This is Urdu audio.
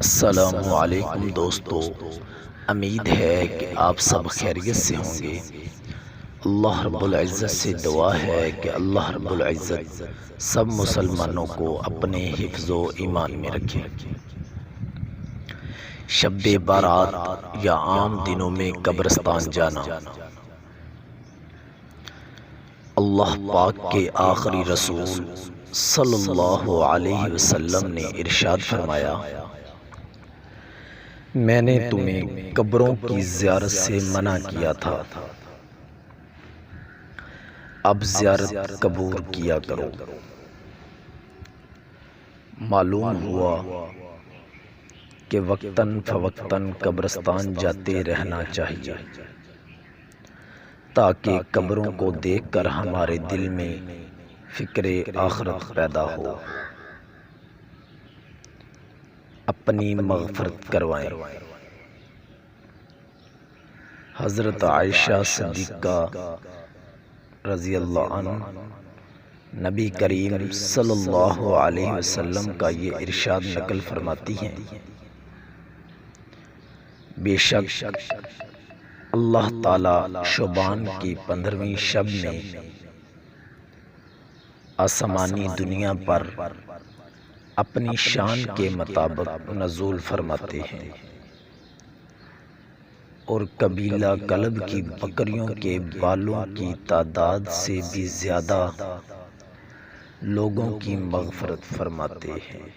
السلام علیکم دوستو، امید ہے کہ آپ سب خیریت سے ہوں گے۔ اللہ رب العزت سے دعا ہے کہ اللہ رب العزت سب مسلمانوں کو اپنے حفظ و ایمان میں رکھے۔ شب بارات یا عام دنوں میں قبرستان جانا۔ اللہ پاک کے آخری رسول صلی اللہ علیہ وسلم نے ارشاد فرمایا، میں نے تمہیں قبروں کی زیارت سے منع کیا تھا، اب زیارت قبور کیا کرو۔ معلوم ہوا کہ وقتاً فوقتاً قبرستان جاتے رہنا چاہیے تاکہ قبروں کو دیکھ کر ہمارے دل میں فکر آخرت پیدا ہو، اپنی مغفرت کروائیں۔ حضرت عائشہ صدیقہ رضی اللہ عنہ نبی کریم صلی اللہ علیہ وسلم کا یہ ارشاد نقل فرماتی ہیں، بے شک اللہ تعالی شعبان کی 15ویں شب میں آسمانی دنیا پر اپنی شان کے مطابق نزول فرماتے ہیں، اور قبیلہ کلب کی بکریوں کے بالوں کی تعداد سے بھی زیادہ لوگوں کی مغفرت فرماتے ہیں۔